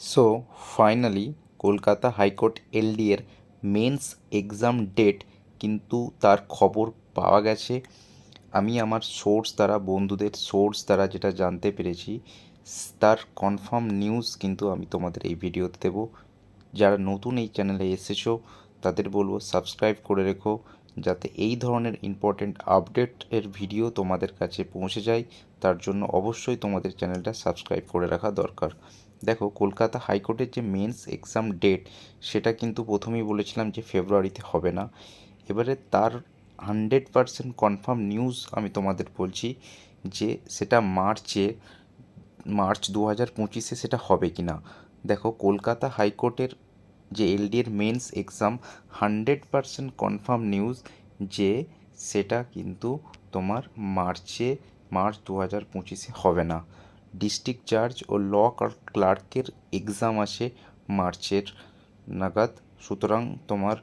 So finally Kolkata high court এলডি এর men's exam date কিন্তু তার খবর পাওয়া গেছে। আমি আমার সোর্স দ্বারা, বন্ধুদের সোর্স দ্বারা যেটা জানতে পেরেছি, তার কনফার্ম নিউজ কিন্তু আমি তোমাদের এই ভিডিওতে দেবো। যারা নতুন এই চ্যানেলে এসেছো তাদের বলবো সাবস্ক্রাইব করে রেখো, যাতে এই ধরনের ইম্পর্টেন্ট আপডেটের ভিডিও তোমাদের কাছে পৌঁছে যায়। তার জন্য অবশ্যই তোমাদের চ্যানেলটা সাবস্ক্রাইব করে রাখা দরকার। দেখো, কলকাতা হাইকোর্টের যে মেন্স এক্সাম ডেট, সেটা কিন্তু প্রথমেই বলেছিলাম যে ফেব্রুয়ারিতে হবে না। এবারে তার 100% কনফার্ম নিউজ আমি তোমাদের বলছি যে সেটা মার্চ 2025-এ সেটা হবে কি না। দেখো, কলকাতা হাইকোর্টের যে এলডি এর মেন্স এক্সাম 100% কনফার্ম নিউজ যে সেটা কিন্তু তোমার মার্চ 2025-এ হবে না। ডিস্ট্রিক্ট জাজ ও ল ক্লার্কের এক্সাম আছে মার্চের নাগাদ। সুতরাং তোমার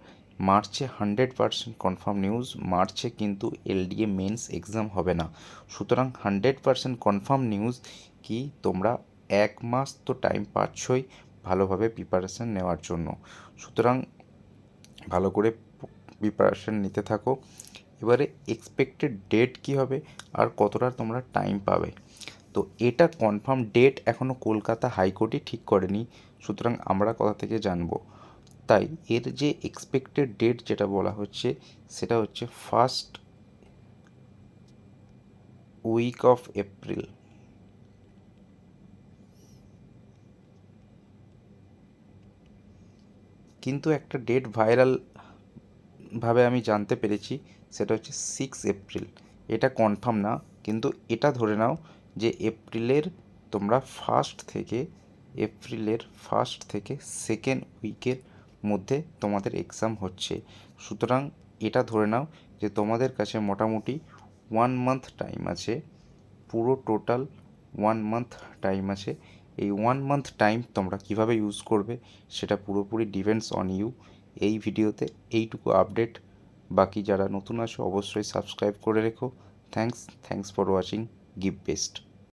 মার্চে 100% কনফার্ম নিউজ, মার্চে কিন্তু এলডিএ মেন্স এক্সাম হবে না। সুতরাং 100% কনফার্ম নিউজ কি তোমরা 1 মাস তো টাইম পাচ্ছই ভালোভাবে প্রিপারেশান নেওয়ার জন্য। সুতরাং ভালো করে প্রিপারেশান নিতে থাকো। এবারে এক্সপেক্টেড ডেট কী হবে আর কতটা তোমরা টাইম পাবে, তো এটা কনফার্ম ডেট এখনও কলকাতা হাইকোর্টই ঠিক করেনি। সুতরাং আমরা কোথা থেকে জানবো? তাই এর যে এক্সপেক্টেড ডেট যেটা বলা হচ্ছে সেটা হচ্ছে ফার্স্ট উইক অফ এপ্রিল। কিন্তু একটা ডেট ভাইরাল ভাবে আমি জানতে পেরেছি, সেটা হচ্ছে 6 এপ্রিল। এটা কনফার্ম না, কিন্তু এটা ধরে নাও যে তোমরা এপ্রিলের ফার্স্ট থেকে সেকেন্ড উইকের মধ্যে তোমাদের এক্সাম হচ্ছে। সুতরাং এটা ধরে নাও যে তোমাদের কাছে মোটামুটি 1 মান্থ টাইম আছে, পুরো টোটাল 1 মান্থ টাইম আছে। এই 1 মান্থ টাইম তোমরা কিভাবে ইউজ করবে সেটা পুরোপুরি ডিপেন্ডস অন ইউ। এই ভিডিওতে এইটুকু আপডেট। বাকি যারা নতুন আছো অবশ্যই সাবস্ক্রাইব করে রেখো। Thanks for watching. Give best.